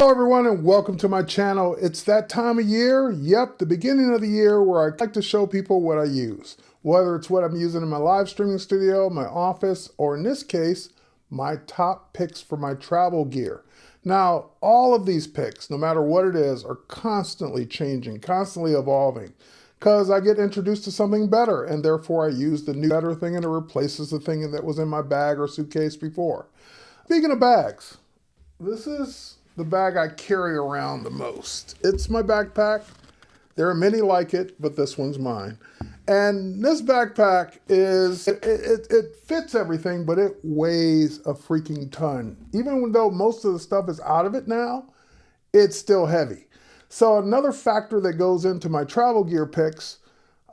Hello everyone and welcome to my channel. It's that time of year, yep, the beginning of the year where I like to show people what I use. Whether it's what I'm using in my live streaming studio, my office, or in this case, my top picks for my travel gear. Now, all of these picks, no matter what it is, are constantly changing, constantly evolving. Because I get introduced to something better and therefore I use the new better thing and it replaces the thing that was in my bag or suitcase before. Speaking of bags, this is the bag I carry around the most. It's my backpack. There are many like it, but this one's mine. And this backpack it fits everything, but it weighs a freaking ton. Even though most of the stuff is out of it now, it's still heavy. So another factor that goes into my travel gear picks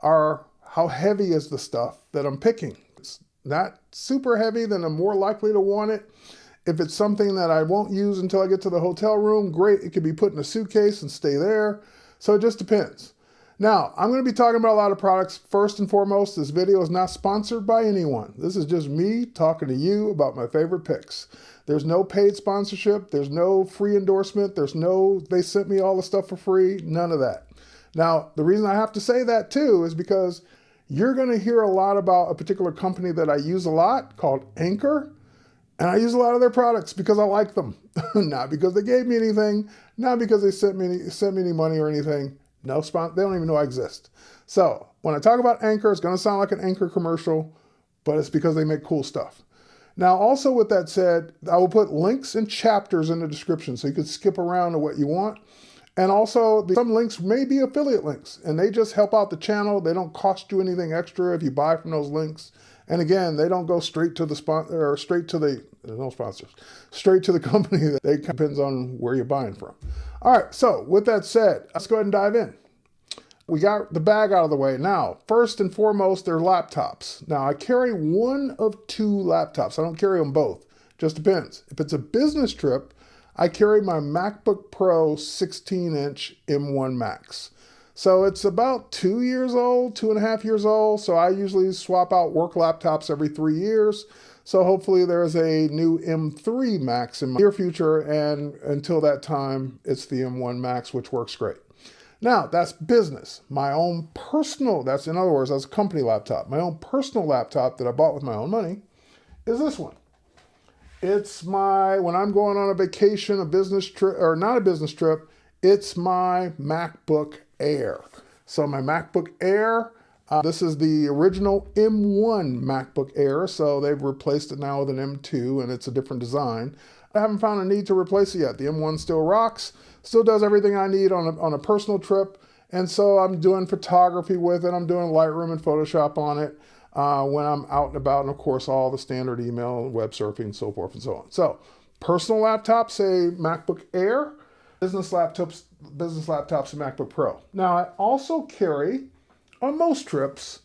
are how heavy is the stuff that I'm picking. It's not super heavy, then I'm more likely to want it. If it's something that I won't use until I get to the hotel room, great, it could be put in a suitcase and stay there. So it just depends. Now, I'm going to be talking about a lot of products. First and foremost, this video is not sponsored by anyone. This is just me talking to you about my favorite picks. There's no paid sponsorship. There's no free endorsement. There's no, they sent me all the stuff for free. None of that. Now, the reason I have to say that too is because you're going to hear a lot about a particular company that I use a lot called Anker. And I use a lot of their products because I like them. Not because they gave me anything, not because they sent me any money or anything. No sponsor, they don't even know I exist. So when I talk about Anker, it's going to sound like an Anker commercial, but it's because they make cool stuff. Now, also with that said, I will put links and chapters in the description so you can skip around to what you want. And also, some links may be affiliate links, and they just help out the channel. They don't cost you anything extra if you buy from those links. And again, they don't go straight to the sponsor or straight to the, there's no sponsors, straight to the company. It depends on where you're buying from. All right, so with that said, let's go ahead and dive in. We got the bag out of the way. Now, first and foremost, they're laptops. Now, I carry one of two laptops. I don't carry them both. Just depends. If it's a business trip, I carry my MacBook Pro 16-inch M1 Max. So it's about 2 years old, 2.5 years old. So I usually swap out work laptops every 3 years. So hopefully there's a new M3 Max in my near future. And until that time, it's the M1 Max, which works great. Now that's business. My own personal, that's in other words, that's a company laptop. My own personal laptop that I bought with my own money is this one. It's my, when I'm going on a vacation, a business trip, or not a business trip, it's my MacBook Air. So my MacBook Air, this is the original M1 MacBook Air, so they've replaced it now with an M2 and it's a different design. I haven't found a need to replace it yet. The M1 still rocks, still does everything I need on a personal trip, and so I'm doing photography with it. I'm doing Lightroom and Photoshop on it when I'm out and about, and of course all the standard email, web surfing, so forth and so on. So personal laptops, say MacBook Air. Business laptops, a MacBook Pro. Now, I also carry, on most trips,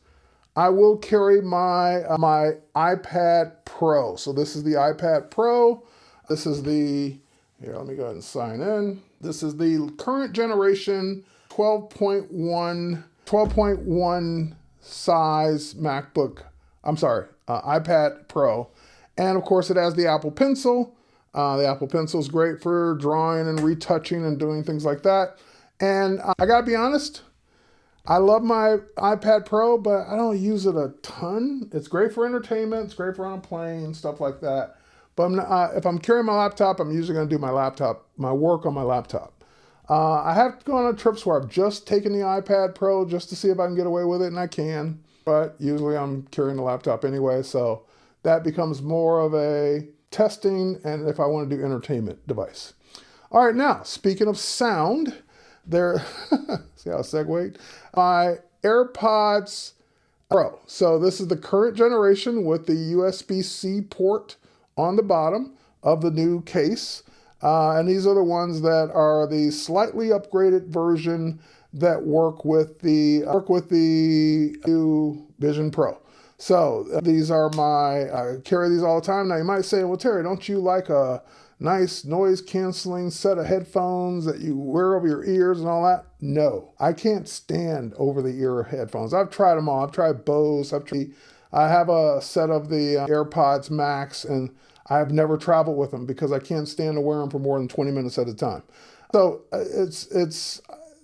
I will carry my my iPad Pro. So this is the iPad Pro. This is the, here, let me go ahead and sign in. This is the current generation 12.1 size MacBook, iPad Pro. And of course, it has the Apple Pencil. The Apple Pencil is great for drawing and retouching and doing things like that. And I gotta be honest, I love my iPad Pro, but I don't use it a ton. It's great for entertainment. It's great for on a plane, stuff like that. But if I'm carrying my laptop, I'm usually gonna do my work on my laptop. I have gone on trips where I've just taken the iPad Pro just to see if I can get away with it, and I can. But usually I'm carrying the laptop anyway, so that becomes more of a testing and if I want to do entertainment device. All right, now, speaking of sound, there, see how I segued? My AirPods Pro. So this is the current generation with the USB-C port on the bottom of the new case. And these are the ones that are the slightly upgraded version that work with the new Vision Pro. So these are I carry these all the time. Now you might say, well, Terry, don't you like a nice noise canceling set of headphones that you wear over your ears and all that? No, I can't stand over the ear headphones. I've tried them all. I've tried Bose. I have a set of the AirPods Max, and I've never traveled with them because I can't stand to wear them for more than 20 minutes at a time. So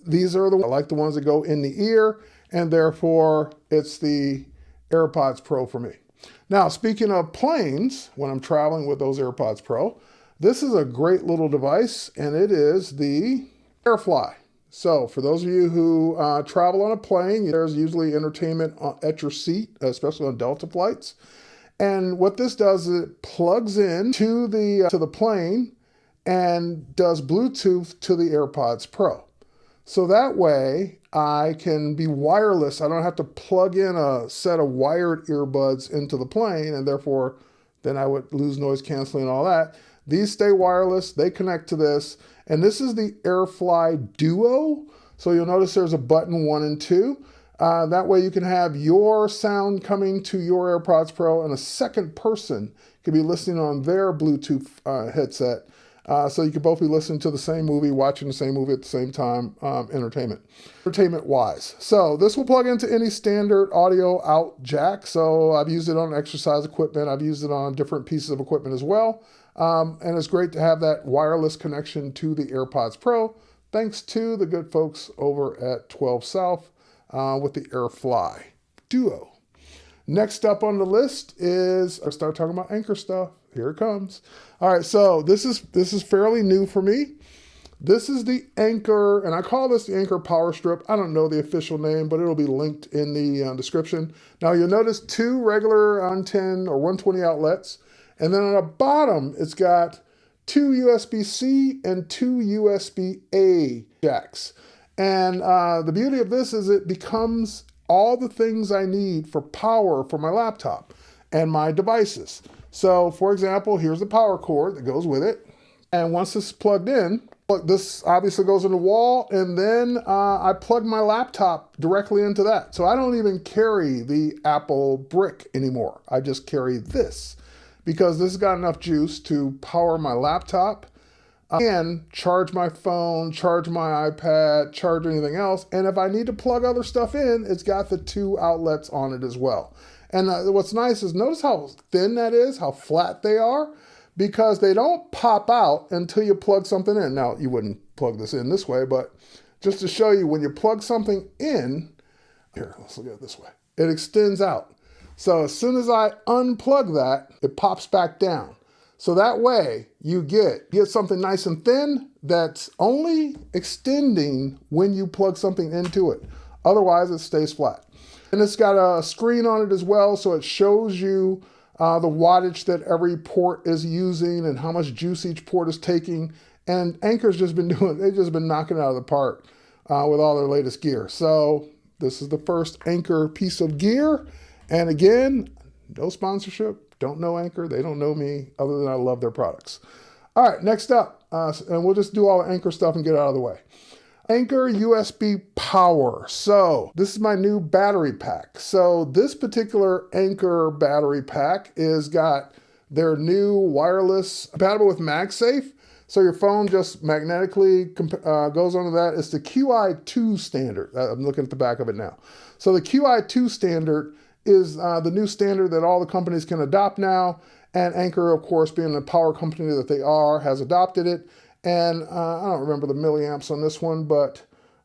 these are I like the ones that go in the ear, and therefore it's the AirPods Pro for me. Now, speaking of planes, when I'm traveling with those AirPods Pro, this is a great little device, and it is the AirFly. So for those of you who travel on a plane, there's usually entertainment at your seat, especially on Delta flights. And what this does is it plugs in to the plane and does Bluetooth to the AirPods Pro. So that way I can be wireless. I don't have to plug in a set of wired earbuds into the plane, and therefore then I would lose noise canceling and all that. These stay wireless, they connect to this, and this is the AirFly Duo. So you'll notice there's a button 1 and 2. That way you can have your sound coming to your AirPods Pro, and a second person can be listening on their Bluetooth headset. So you could both be listening to the same movie, watching the same movie at the same time, entertainment-wise. So this will plug into any standard audio out jack. So I've used it on exercise equipment. I've used it on different pieces of equipment as well. And it's great to have that wireless connection to the AirPods Pro, thanks to the good folks over at 12 South with the AirFly Duo. Next up on the list is, I start talking about Anker stuff. Here it comes. All right, so this is fairly new for me. This is the Anker, and I call this the Anker Power Strip. I don't know the official name, but it'll be linked in the description. Now you'll notice 2 regular 110 or 120 outlets, and then on the bottom it's got 2 USB-C and 2 USB-A jacks. And the beauty of this is it becomes all the things I need for power for my laptop and my devices. So for example, here's the power cord that goes with it. And once this is plugged in, look, this obviously goes in the wall, and then I plug my laptop directly into that. So I don't even carry the Apple brick anymore. I just carry this because this has got enough juice to power my laptop and charge my phone, charge my iPad, charge anything else. And if I need to plug other stuff in, it's got the 2 outlets on it as well. And what's nice is notice how thin that is, how flat they are, because they don't pop out until you plug something in. Now, you wouldn't plug this in this way, but just to show you, when you plug something in, here, let's look at it this way, it extends out. So as soon as I unplug that, it pops back down. So that way you get something nice and thin that's only extending when you plug something into it. Otherwise, it stays flat. And it's got a screen on it as well, so it shows you the wattage that every port is using and how much juice each port is taking. And Anker's just been they've just been knocking it out of the park with all their latest gear. So this is the first Anker piece of gear. And again, no sponsorship, don't know Anker, they don't know me, other than I love their products. All right, next up, and we'll just do all the Anker stuff and get it out of the way. Anker USB power. So this is my new battery pack. So this particular Anker battery pack is got their new wireless, compatible with MagSafe. So your phone just magnetically goes onto that. It's the QI2 standard. I'm looking at the back of it now. So the QI2 standard is the new standard that all the companies can adopt now. And Anker, of course, being the power company that they are, has adopted it. And I don't remember the milliamps on this one, but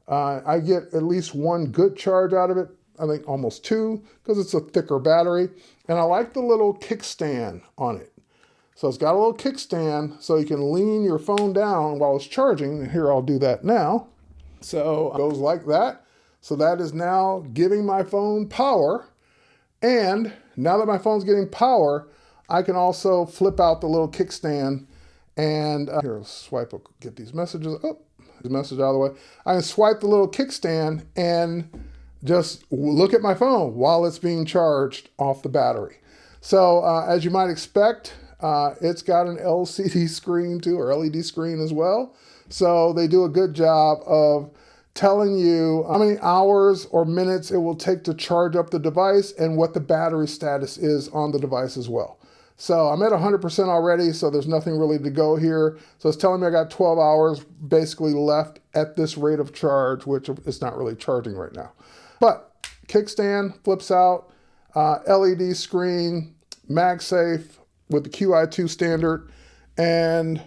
I get at least 1 good charge out of it. I think almost 2, because it's a thicker battery. And I like the little kickstand on it. So it's got a little kickstand so you can lean your phone down while it's charging. And here, I'll do that now. So it goes like that. So that is now giving my phone power. And now that my phone's getting power, I can also flip out the little kickstand. And here, let's swipe, get these messages. Oh, the message out of the way. I can swipe the little kickstand and just look at my phone while it's being charged off the battery. So as you might expect, it's got an LCD screen too, or LED screen as well. So they do a good job of telling you how many hours or minutes it will take to charge up the device and what the battery status is on the device as well. So I'm at 100% already, so there's nothing really to go here. So it's telling me I got 12 hours basically left at this rate of charge, which is not really charging right now. But kickstand flips out, LED screen, MagSafe, with the QI2 standard, and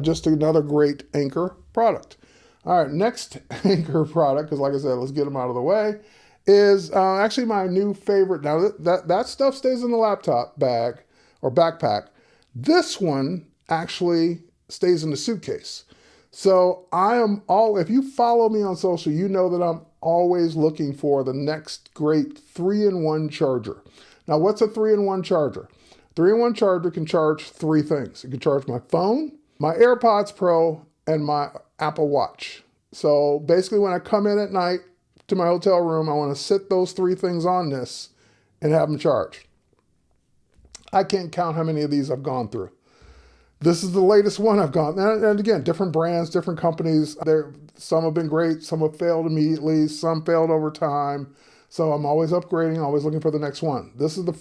just another great Anker product. All right, next Anker product, because like I said, let's get them out of the way, is actually my new favorite. Now that stuff stays in the laptop bag or backpack. This one actually stays in the suitcase. So if you follow me on social, you know that I'm always looking for the next great 3-in-1 charger. Now, what's a 3-in-1 charger? 3-in-1 charger can charge 3 things. It can charge my phone, my AirPods Pro, and my Apple Watch. So basically when I come in at night to my hotel room, I want to sit those 3 things on this and have them charged. I can't count how many of these I've gone through. This is the latest one I've gone, and again, different brands, different companies. Some have been great, some have failed immediately, some failed over time. So I'm always upgrading, always looking for the next one. This is the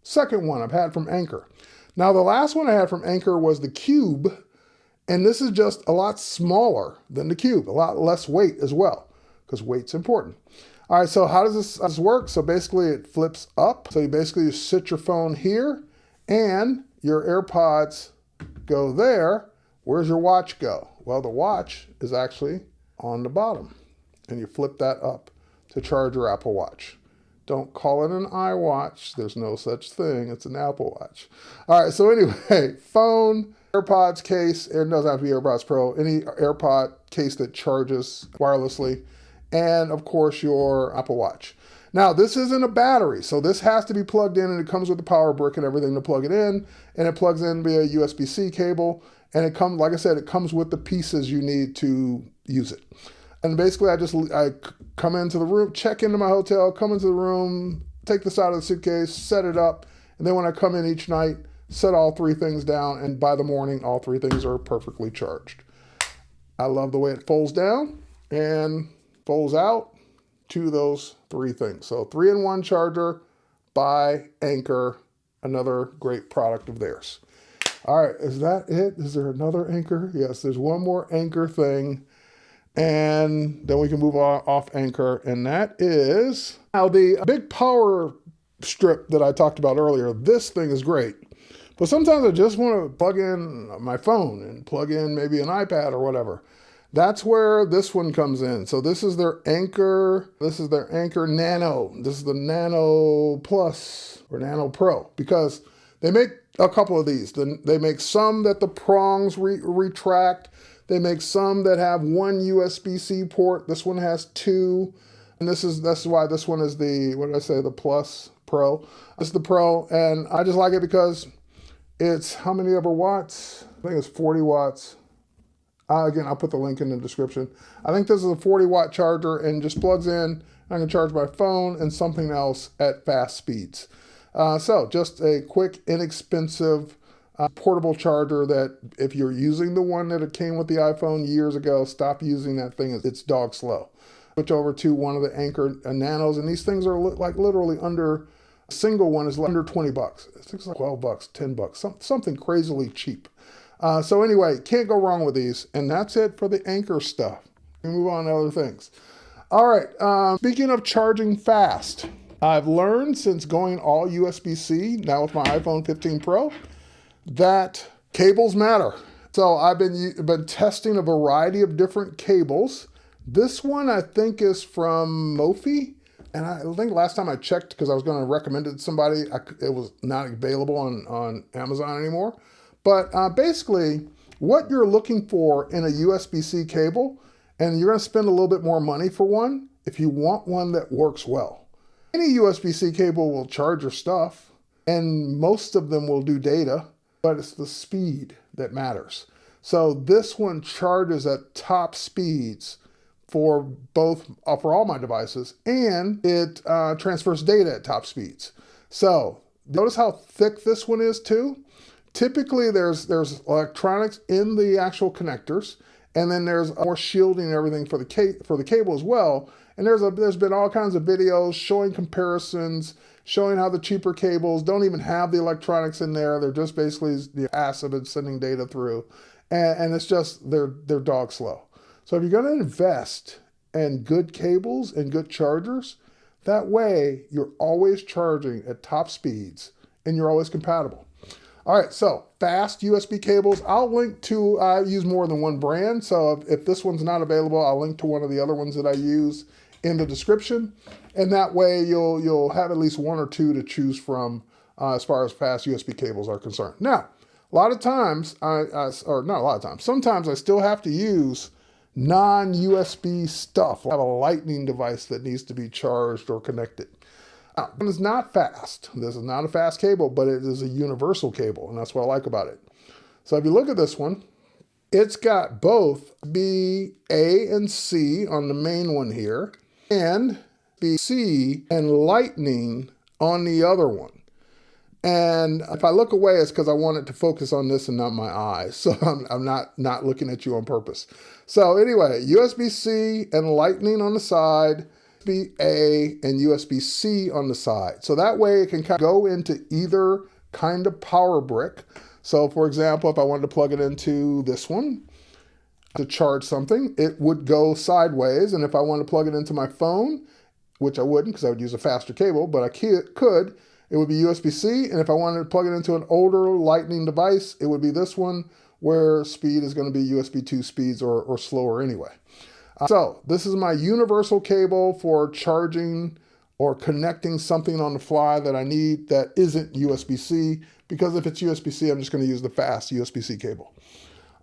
second one I've had from Anker. Now the last one I had from Anker was the Cube, and this is just a lot smaller than the Cube, a lot less weight as well, because weight's important. All right, so how does this work? So basically it flips up. So you basically sit your phone here, and your AirPods go there. Where's your watch go? Well, the watch is actually on the bottom, and you flip that up to charge your Apple Watch. Don't call it an iWatch. There's no such thing. It's an Apple Watch. All right, so anyway, phone, AirPods case. It doesn't have to be AirPods Pro. Any AirPod case that charges wirelessly, and of course your Apple Watch. Now, this isn't a battery, so this has to be plugged in, and it comes with the power brick and everything to plug it in, and it plugs in via USB-C cable, and it comes, like I said, it comes with the pieces you need to use it. And basically, I come into the room, check into my hotel, come into the room, take this out of the suitcase, set it up, and then when I come in each night, set all 3 things down, and by the morning, all 3 things are perfectly charged. I love the way it folds down and folds out to those 3 things. So 3-in-1 charger by Anker, another great product of theirs. All right, is that it? Is there another Anker? Yes, there's one more Anker thing, and then we can move off Anker, and that is, now the big power strip that I talked about earlier, this thing is great. But sometimes I just want to plug in my phone and plug in maybe an iPad or whatever. That's where this one comes in. So this is their Anker, Nano. This is the Nano Plus or Nano Pro, because they make a couple of these. They make some that the prongs retract. They make some that have 1 USB-C port. This one has 2. And that's why this one is the, what did I say, the Plus Pro. This is the Pro, and I just like it because it's how many ever watts? I think it's 40 watts. Again, I'll put the link in the description. I think this is a 40-watt charger and just plugs in. I can charge my phone and something else at fast speeds. So just a quick, inexpensive, portable charger that if you're using the one that it came with the iPhone years ago, stop using that thing. It's dog slow. Switch over to one of the Anker Nanos, and these things are like literally under, a single one is under 20 bucks. It's like 12 bucks, 10 bucks, something crazily cheap. So anyway, can't go wrong with these. And that's it for the Anker stuff. We move on to other things. All right, speaking of charging fast, I've learned since going all USB-C, now with my iPhone 15 Pro, that cables matter. So I've been testing a variety of different cables. This one I think is from Mophie. And I think last time I checked, because I was going to recommend it to somebody, it was not available on Amazon anymore. But basically, what you're looking for in a USB-C cable, and you're going to spend a little bit more money for one, if you want one that works well. Any USB-C cable will charge your stuff, and most of them will do data, but it's the speed that matters. So this one charges at top speeds for all my devices, and it transfers data at top speeds. So notice how thick this one is too. Typically there's electronics in the actual connectors, and then there's more shielding and everything for the cable as well. And there's been all kinds of videos showing comparisons, showing how the cheaper cables don't even have the electronics in there. They're just basically the passive and sending data through, and it's just they're dog slow. So if you're going to invest in good cables and good chargers, that way you're always charging at top speeds and you're always compatible. All right, so fast USB cables. I'll link to, I use more than one brand, so if this one's not available, I'll link to one of the other ones that I use in the description. And that way you'll have at least one or two to choose from as far as fast USB cables are concerned. Now, a lot of times, or not a lot of times, sometimes I still have to use non-USB stuff. I have a lightning device that needs to be charged or connected. Now, it's not fast. This is not a fast cable, but it is a universal cable, and that's what I like about it. So if you look at this one, it's got both B, A, and C on the main one here, and B, C, and Lightning on the other one. And if I look away, it's because I want it to focus on this and not my eyes. So I'm not looking at you on purpose. So anyway, USB-C and Lightning on the side, USB-A and USB-C on the side. So that way it can kind of go into either kind of power brick. So for example, if I wanted to plug it into this one to charge something, it would go sideways. And if I wanted to plug it into my phone, which I wouldn't because I would use a faster cable, but I could, it would be USB-C. And if I wanted to plug it into an older Lightning device, it would be this one where speed is going to be USB 2 speeds or slower anyway. So this is my universal cable for charging or connecting something on the fly that I need that isn't USB-C, because if it's USB-C, I'm just going to use the fast USB-C cable.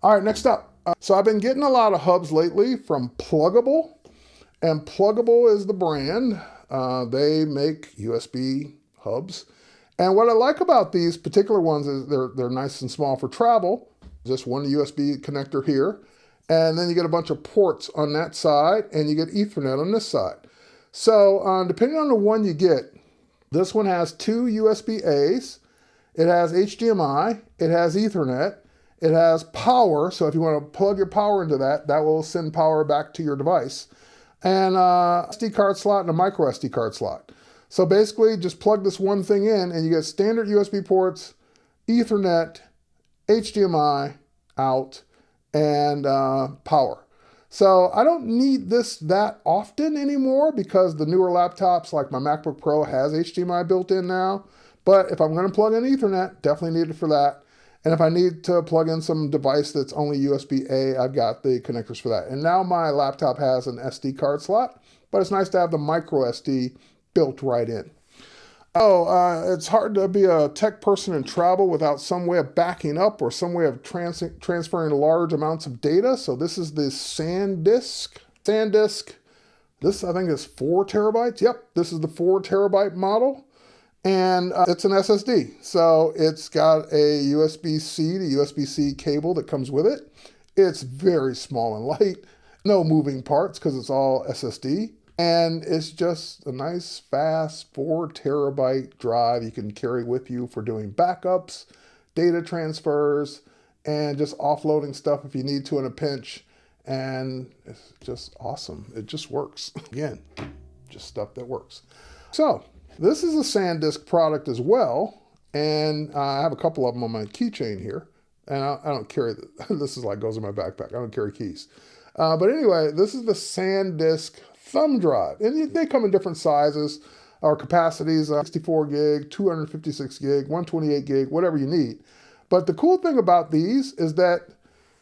All right, next up. So I've been getting a lot of hubs lately from Plugable, and Plugable is the brand. They make USB hubs. And what I like about these particular ones is they're nice and small for travel. Just one USB connector here. And then you get a bunch of ports on that side, and you get Ethernet on this side. So depending on the one you get, this one has two USB-As, it has HDMI, it has Ethernet, it has power. So if you want to plug your power into that, that will send power back to your device. And SD card slot and a micro SD card slot. So basically just plug this one thing in and you get standard USB ports, Ethernet, HDMI out, and power. So I don't need this that often anymore because the newer laptops like my MacBook Pro has HDMI built in now. But if I'm going to plug in Ethernet, definitely need it for that. And if I need to plug in some device that's only USB-A, I've got the connectors for that. And now my laptop has an SD card slot, but it's nice to have the micro SD built right in. It's hard to be a tech person and travel without some way of backing up or some way of transferring large amounts of data. So this is the SanDisk. SanDisk, this I think is 4 terabytes. Yep, this is the 4 terabyte model. And it's an SSD. So it's got a USB-C to USB-C cable that comes with it. It's very small and light. No moving parts because it's all SSD. And it's just a nice, fast 4 terabyte drive you can carry with you for doing backups, data transfers, and just offloading stuff if you need to in a pinch. And it's just awesome. It just works. Again, just stuff that works. So this is a SanDisk product as well. And I have a couple of them on my keychain here. And I don't carry, this is like goes in my backpack. I don't carry keys. But anyway, this is the SanDisk thumb drive, and they come in different sizes or capacities, 64 gig, 256 gig, 128 gig, whatever you need. But the cool thing about these is that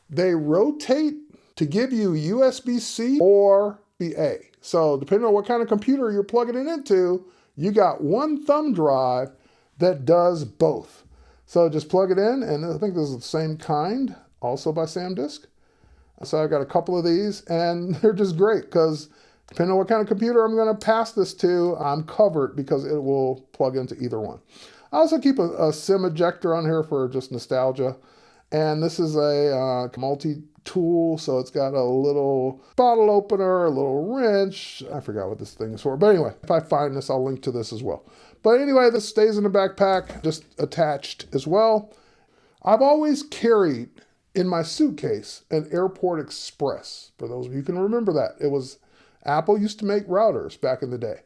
they rotate to give you USB-C or USB-A. So depending on what kind of computer you're plugging it into, you got one thumb drive that does both. So just plug it in, and I think this is the same kind, also by SanDisk. So I've got a couple of these, and they're just great because depending on what kind of computer I'm going to pass this to, I'm covered because it will plug into either one. I also keep a SIM ejector on here for just nostalgia. And this is a multi-tool, so it's got a little bottle opener, a little wrench. I forgot what this thing is for. But anyway, if I find this, I'll link to this as well. But anyway, this stays in the backpack, just attached as well. I've always carried in my suitcase an Airport Express. For those of you who can remember that. It was Apple used to make routers back in the day.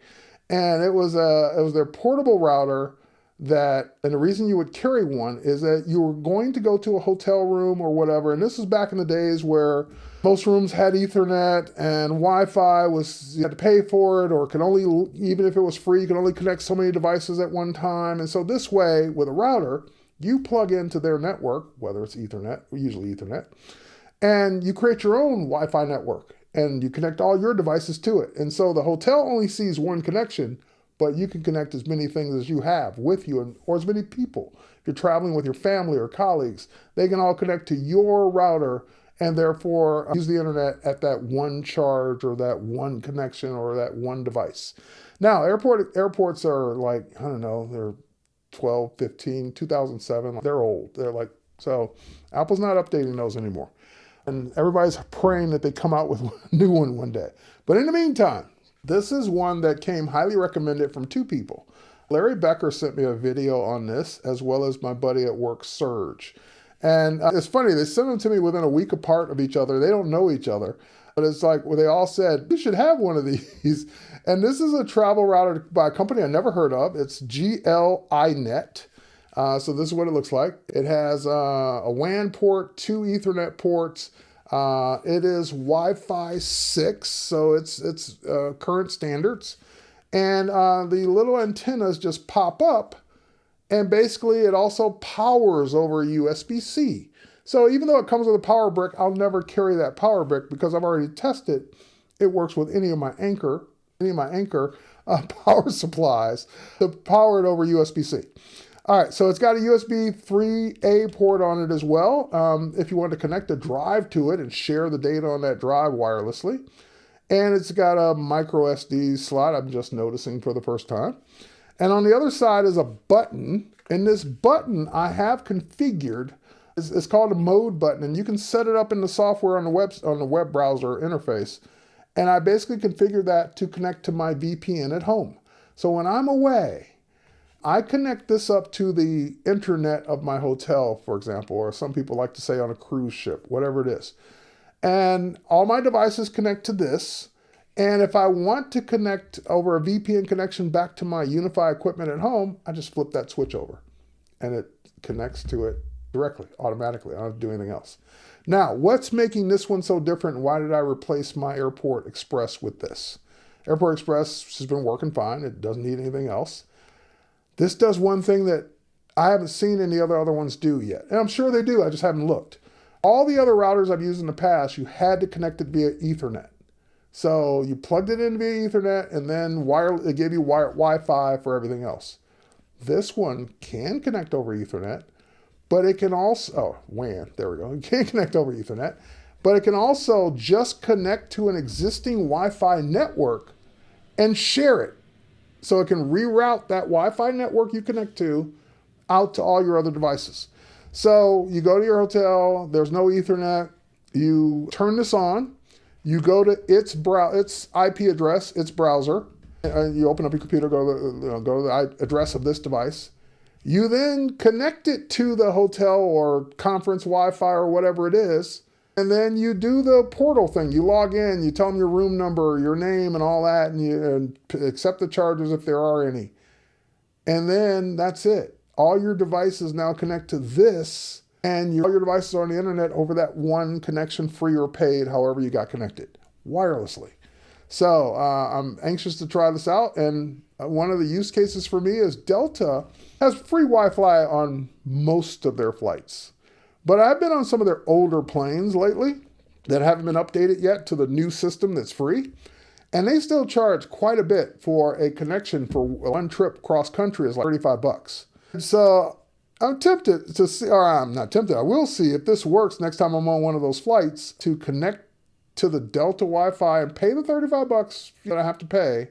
And it was their portable router that, and the reason you would carry one is that you were going to go to a hotel room or whatever. And this was back in the days where most rooms had Ethernet and Wi-Fi was, you had to pay for it, or could only, even if it was free, you could only connect so many devices at one time. And so this way, with a router, You plug into their network, whether it's Ethernet, usually Ethernet, and you create your own Wi-Fi network, and you connect all your devices to it. And so the hotel only sees one connection, but you can connect as many things as you have with you, or as many people. If you're traveling with your family or colleagues, they can all connect to your router and therefore use the internet at that one charge or that one connection or that one device. Now, airports are like, I don't know, they're 12, 15, 2007. They're old. So Apple's not updating those anymore. And everybody's praying that they come out with a new one one day. But in the meantime, this is one that came highly recommended from two people. Larry Becker sent me a video on this, as well as my buddy at work, Serge. And it's funny, they sent them to me within a week apart of each other. They don't know each other. But it's like, well, they all said, you should have one of these. And this is a travel router by a company I never heard of. It's iNet. So this is what it looks like. It has a WAN port, 2 Ethernet ports. It is Wi-Fi 6, so it's current standards. And the little antennas just pop up, and basically it also powers over USB-C. So even though it comes with a power brick, I'll never carry that power brick because I've already tested. It works with any of my Anker power supplies to power it over USB-C. All right, so it's got a USB 3A port on it as well, if you want to connect a drive to it and share the data on that drive wirelessly. And it's got a micro SD slot, I'm just noticing for the first time. And on the other side is a button, and this button I have configured. It's called a mode button, and you can set it up in the software on the web browser interface. And I basically configured that to connect to my VPN at home. So when I'm away, I connect this up to the internet of my hotel, for example, or some people like to say on a cruise ship, whatever it is. And all my devices connect to this. And if I want to connect over a VPN connection back to my UniFi equipment at home, I just flip that switch over and it connects to it directly, automatically. I don't have to do anything else. Now, what's making this one so different? Why did I replace my Airport Express with this? Airport Express has been working fine. It doesn't need anything else. This does one thing that I haven't seen any other ones do yet. And I'm sure they do, I just haven't looked. All the other routers I've used in the past, you had to connect it via Ethernet. So you plugged it in via Ethernet and then it gave you Wi-Fi for everything else. This one can connect over Ethernet, but it can also, WAN, there we go. It can connect over Ethernet, but it can also just connect to an existing Wi-Fi network and share it. So it can reroute that Wi-Fi network you connect to out to all your other devices. So you go to your hotel, there's no Ethernet, you turn this on, you go to its IP address, its browser, and you open up your computer, go to the address of this device. You then connect it to the hotel or conference Wi-Fi or whatever it is, and then you do the portal thing. You log in, you tell them your room number, your name and all that, and you accept the charges if there are any. And then that's it. All your devices now connect to this, and all your devices are on the internet over that one connection, free or paid, however you got connected, wirelessly. So I'm anxious to try this out, and one of the use cases for me is Delta has free Wi-Fi on most of their flights. But I've been on some of their older planes lately that haven't been updated yet to the new system that's free. And they still charge quite a bit for a connection for one trip cross country is like $35. So I'm tempted to see, or I'm not tempted, I will see if this works next time I'm on one of those flights to connect to the Delta Wi-Fi and pay the $35 that I have to pay.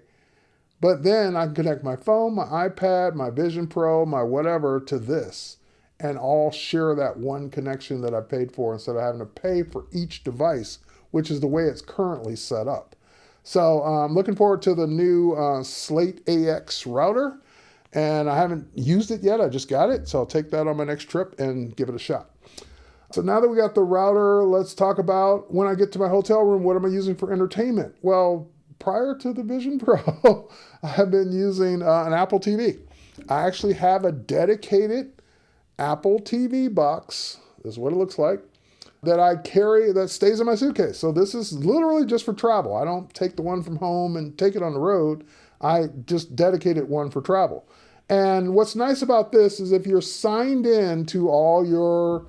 But then I can connect my phone, my iPad, my Vision Pro, my whatever to this, and all share that one connection that I paid for instead of having to pay for each device, which is the way it's currently set up. So I'm looking forward to the new Slate AX router, and I haven't used it yet. I just got it, so I'll take that on my next trip and give it a shot. So now that we got the router, let's talk about when I get to my hotel room, what am I using for entertainment? Well, prior to the Vision Pro, I have been using an Apple TV. I actually have a dedicated Apple TV box, this is what it looks like, that I carry that stays in my suitcase. So this is literally just for travel. I don't take the one from home and take it on the road. I just dedicated one for travel. And what's nice about this is if you're signed in to all your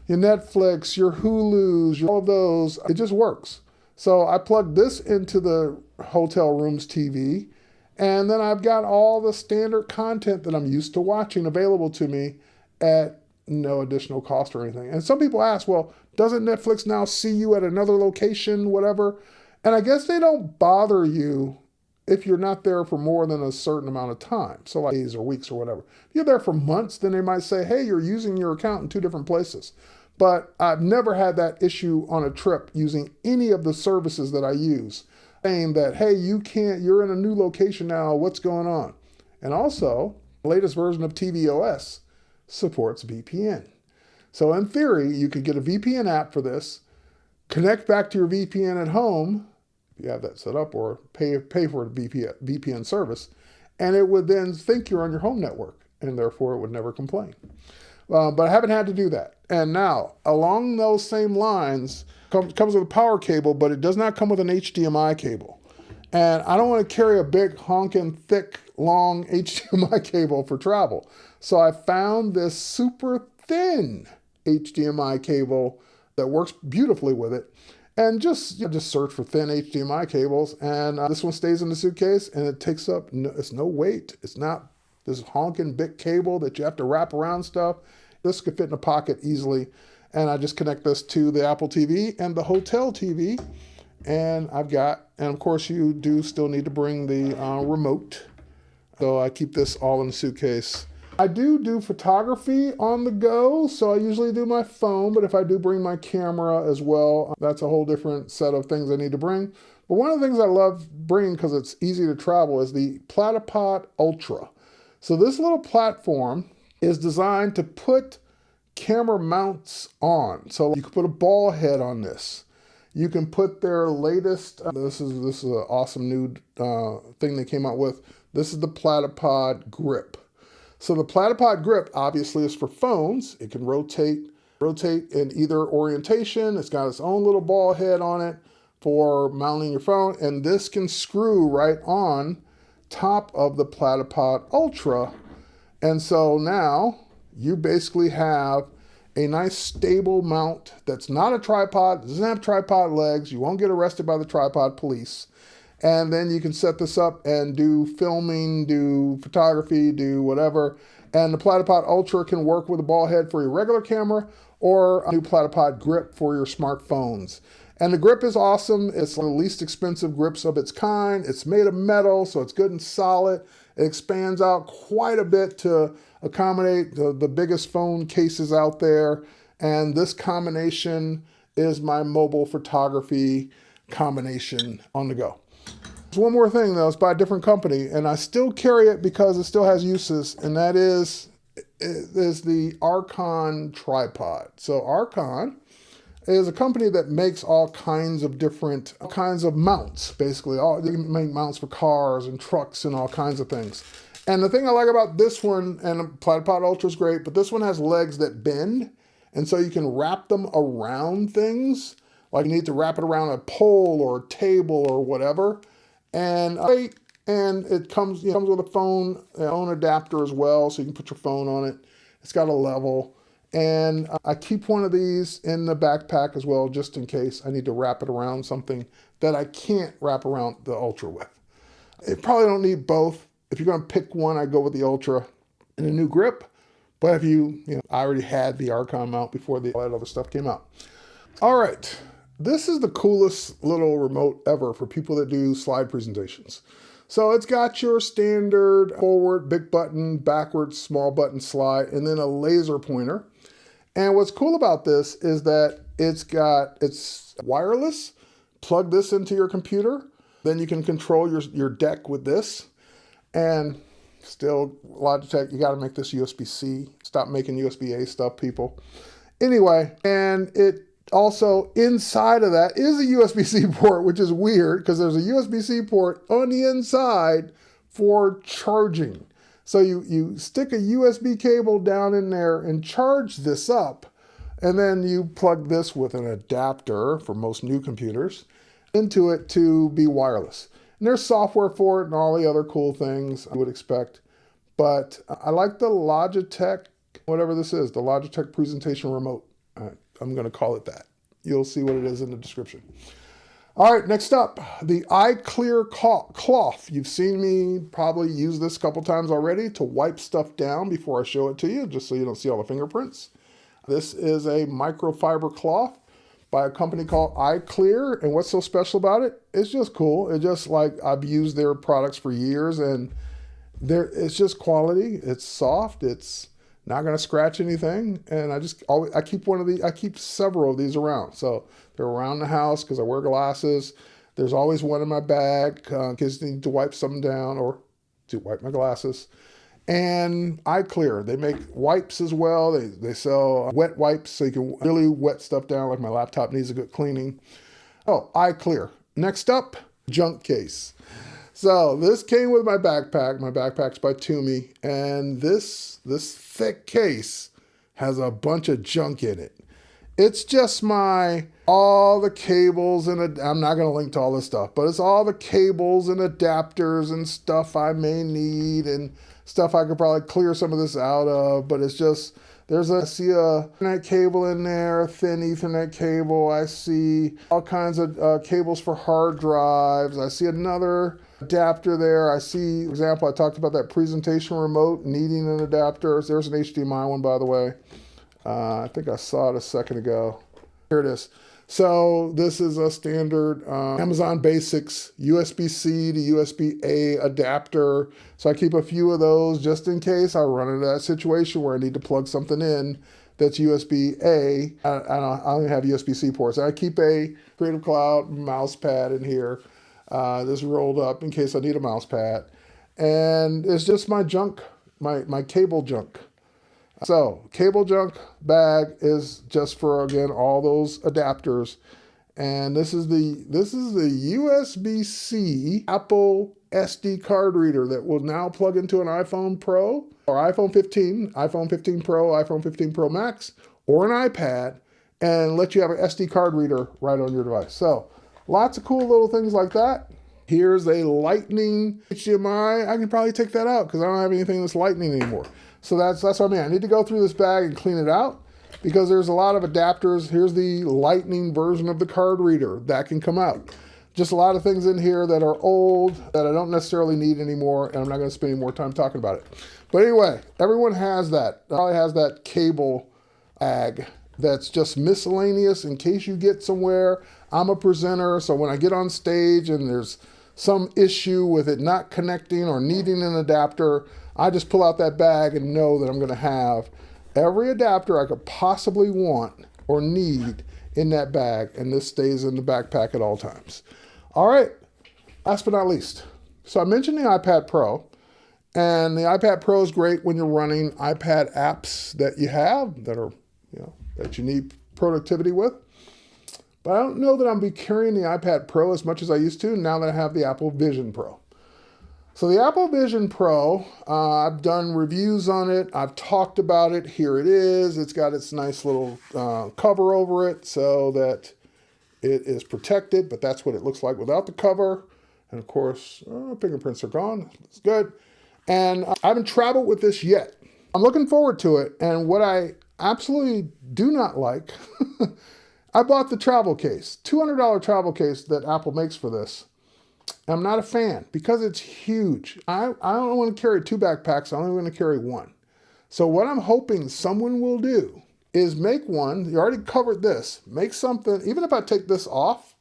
Netflix, your Hulus, all of those, it just works. So I plugged this into the hotel room's TV, and then I've got all the standard content that I'm used to watching available to me at no additional cost or anything. And some people ask, well, doesn't Netflix now see you at another location, whatever? And I guess they don't bother you if you're not there for more than a certain amount of time. So like days or weeks or whatever. If you're there for months, then they might say, hey, you're using your account in 2 different places. But I've never had that issue on a trip using any of the services that I use, saying that, hey, you're in a new location now, what's going on? And also, the latest version of tvOS supports VPN. So in theory, you could get a VPN app for this, connect back to your VPN at home, if you have that set up, or pay for a VPN service, and it would then think you're on your home network, and therefore it would never complain. But I haven't had to do that. And now, along those same lines, comes with a power cable, but it does not come with an HDMI cable. And I don't want to carry a big, honking, thick, long HDMI cable for travel. So I found this super thin HDMI cable that works beautifully with it. And just search for thin HDMI cables. And this one stays in the suitcase, and it takes up, it's no weight. It's not this honking big cable that you have to wrap around stuff. This could fit in a pocket easily. And I just connect this to the Apple TV and the hotel TV. And of course you do still need to bring the remote. So I keep this all in the suitcase. I do photography on the go, so I usually do my phone, but if I do bring my camera as well, that's a whole different set of things I need to bring. But one of the things I love bringing because it's easy to travel is the Platypod Ultra. So this little platform is designed to put camera mounts on. So you can put a ball head on this. You can put their latest, this is an awesome new thing they came out with. This is the Platypod Grip. So the Platypod Grip obviously is for phones. It can rotate in either orientation. It's got its own little ball head on it for mounting your phone. And this can screw right on top of the Platypod Ultra. And so now you basically have a nice stable mount that's not a tripod, doesn't have tripod legs. You won't get arrested by the tripod police. And then you can set this up and do filming, do photography, do whatever. And the Platypod Ultra can work with a ball head for your regular camera or a new Platypod Grip for your smartphones. And the grip is awesome. It's one of the least expensive grips of its kind. It's made of metal, so it's good and solid. It expands out quite a bit to accommodate the biggest phone cases out there. And this combination is my mobile photography combination on the go. There's one more thing though, it's by a different company, and I still carry it because it still has uses, and that is the Arkon tripod. So Arkon is a company that makes all kinds of mounts, basically. They make mounts for cars and trucks and all kinds of things. And the thing I like about this one, and the Platypod Ultra is great, but this one has legs that bend, and so you can wrap them around things. Like you need to wrap it around a pole or a table or whatever. And it comes with a phone adapter as well, so you can put your phone on it. It's got a level. And I keep one of these in the backpack as well, just in case I need to wrap it around something that I can't wrap around the Ultra with. You probably don't need both. If you're going to pick one, I go with the Ultra and a new grip. But if I already had the Arkon mount before all that other stuff came out. All right. This is the coolest little remote ever for people that do slide presentations. So it's got your standard forward, big button, backwards, small button slide, and then a laser pointer. And what's cool about this is that it's wireless. Plug this into your computer. Then you can control your deck with this. And still, Logitech, you got to make this USB-C. Stop making USB-A stuff, people. Anyway, and it also, inside of that is a USB-C port, which is weird because there's a USB-C port on the inside for charging. So you stick a USB cable down in there and charge this up, and then you plug this with an adapter for most new computers into it to be wireless. And there's software for it and all the other cool things I would expect. but I like the Logitech, whatever this is, the Logitech Presentation Remote. I'm going to call it that. You'll see what it is in the description. All right, next up, the iKlear cloth. You've seen me probably use this a couple times already to wipe stuff down before I show it to you, just so you don't see all the fingerprints. This is a microfiber cloth by a company called iKlear, and what's so special about it? It's just cool. It's just like I've used their products for years, and it's just quality. It's soft. It's not going to scratch anything, and I keep several of these around. So they're around the house because I wear glasses. There's always one in my bag in case I need to wipe something down or to wipe my glasses. And iKlear, they make wipes as well. They sell wet wipes so you can really wet stuff down, like my laptop needs a good cleaning. Oh, iKlear. Next up, junk case. So this came with my backpack. My backpack's by Tumi, and this thick case has a bunch of junk in it. It's just all the cables and I'm not going to link to all this stuff, but it's all the cables and adapters and stuff I may need and stuff I could probably clear some of this out of, but it's just, I see a Ethernet cable in there, a thin Ethernet cable. I see all kinds of cables for hard drives. I see another adapter there. I see, for example, I talked about that presentation remote needing an adapter. There's an HDMI one, by the way. I think I saw it a second ago. Here it is. So this is a standard Amazon Basics USB-C to USB-A adapter. So I keep a few of those just in case I run into that situation where I need to plug something in that's USB-A. I only have USB-C ports. I keep a Creative Cloud mouse pad in here. This rolled up in case I need a mouse pad. And it's just my junk, my cable junk. So cable junk bag is just for, again, all those adapters. And this is the USB-C Apple SD card reader that will now plug into an iPhone Pro or iPhone 15, iPhone 15 Pro, iPhone 15 Pro Max, or an iPad, and let you have an SD card reader right on your device. So lots of cool little things like that. Here's a lightning HDMI. I can probably take that out because I don't have anything that's lightning anymore. So that's what I mean. I need to go through this bag and clean it out because there's a lot of adapters. Here's the lightning version of the card reader that can come out. Just a lot of things in here that are old that I don't necessarily need anymore, and I'm not going to spend any more time talking about it. But anyway, everyone has that. Probably has that cable bag that's just miscellaneous in case you get somewhere. I'm a presenter, so when I get on stage and there's some issue with it not connecting or needing an adapter, I just pull out that bag and know that I'm going to have every adapter I could possibly want or need in that bag, and this stays in the backpack at all times. All right, last but not least. So I mentioned the iPad Pro, and the iPad Pro is great when you're running iPad apps that you have that are, that you need productivity with. But I don't know that I'm be carrying the iPad Pro as much as I used to now that I have the Apple Vision Pro. So the Apple Vision Pro, I've done reviews on it. I've talked about it. Here it is. It's got its nice little cover over it so that it is protected, but that's what it looks like without the cover. And of course, fingerprints are gone. It's good. And I haven't traveled with this yet. I'm looking forward to it. And what I absolutely do not like, I bought the travel case, $200 travel case that Apple makes for this. I'm not a fan because it's huge. I don't want to carry two backpacks. I only want to carry one. So what I'm hoping someone will do is make one. You already covered this. Make something, even if I take this off,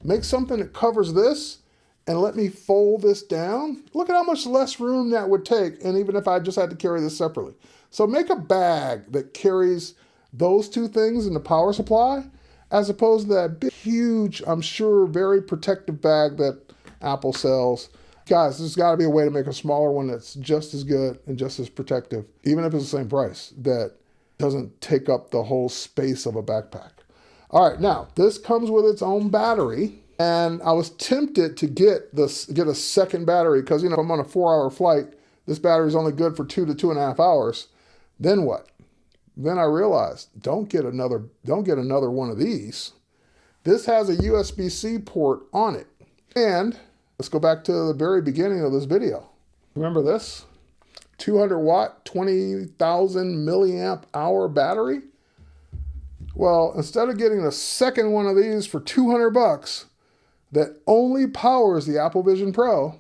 make something that covers this and let me fold this down. Look at how much less room that would take. And even if I just had to carry this separately. So make a bag that carries those two things and the power supply, as opposed to that big, huge, I'm sure, very protective bag that Apple sells. Guys, there's got to be a way to make a smaller one that's just as good and just as protective, even if it's the same price, that doesn't take up the whole space of a backpack. All right, now, this comes with its own battery, and I was tempted to get a second battery because, if I'm on a 4-hour flight, this battery is only good for 2 to 2.5 hours. Then what? Then I realized, don't get another one of these. This has a USB-C port on it. And let's go back to the very beginning of this video. Remember this? 200 watt, 20,000 milliamp hour battery. Well, instead of getting a second one of these for 200 bucks that only powers the Apple Vision Pro,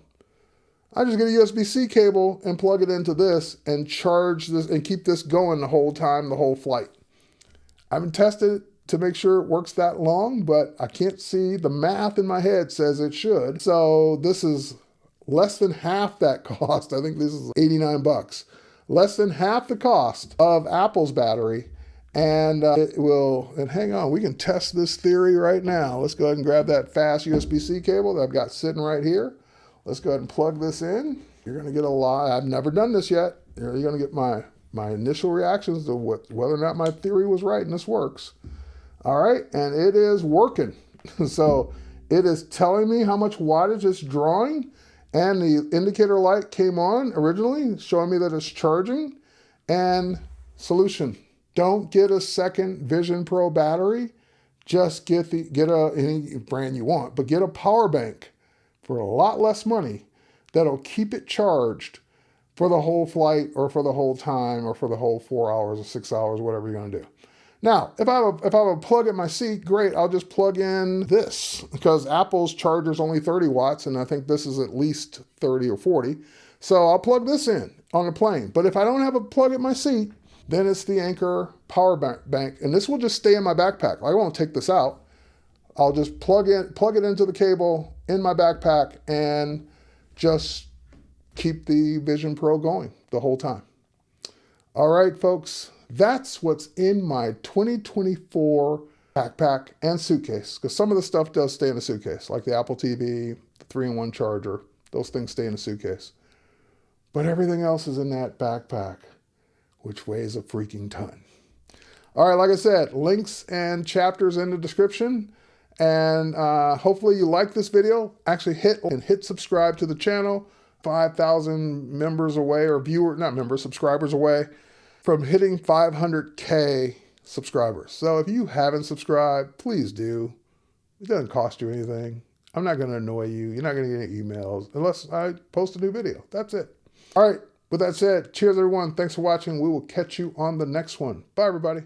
I just get a USB-C cable and plug it into this and charge this and keep this going the whole time, the whole flight. I haven't tested it to make sure it works that long, but I can't see, the math in my head says it should. So this is less than half that cost. I think this is 89 bucks. Less than half the cost of Apple's battery. And it will, and hang on, we can test this theory right now. Let's go ahead and grab that fast USB-C cable that I've got sitting right here. Let's go ahead and plug this in. You're gonna get a lot, I've never done this yet. You're gonna get my initial reactions to whether or not my theory was right and this works. All right, and it is working. So it is telling me how much wattage it's drawing, and the indicator light came on originally, showing me that it's charging. And solution, don't get a second Vision Pro battery. Just get any brand you want, but get a power bank for a lot less money that'll keep it charged for the whole flight or for the whole time or for the whole 4 hours or 6 hours, whatever you're gonna do. Now, if I have a plug in my seat, great, I'll just plug in this because Apple's charger is only 30 watts and I think this is at least 30 or 40. So I'll plug this in on the plane. But if I don't have a plug at my seat, then it's the Anker power bank, and this will just stay in my backpack. I won't take this out. I'll just plug it into the cable in my backpack and just keep the Vision Pro going the whole time. All right, folks, that's what's in my 2024 backpack and suitcase, because some of the stuff does stay in the suitcase, like the Apple TV, the 3-in-1 charger, those things stay in the suitcase. But everything else is in that backpack, which weighs a freaking ton. All right, like I said, links and chapters in the description. And hopefully you like this video. Actually hit subscribe to the channel. 5,000 members away, or subscribers away from hitting 500K subscribers. So if you haven't subscribed, please do. It doesn't cost you anything. I'm not gonna annoy you. You're not gonna get any emails unless I post a new video. That's it. All right, with that said, cheers everyone. Thanks for watching. We will catch you on the next one. Bye everybody.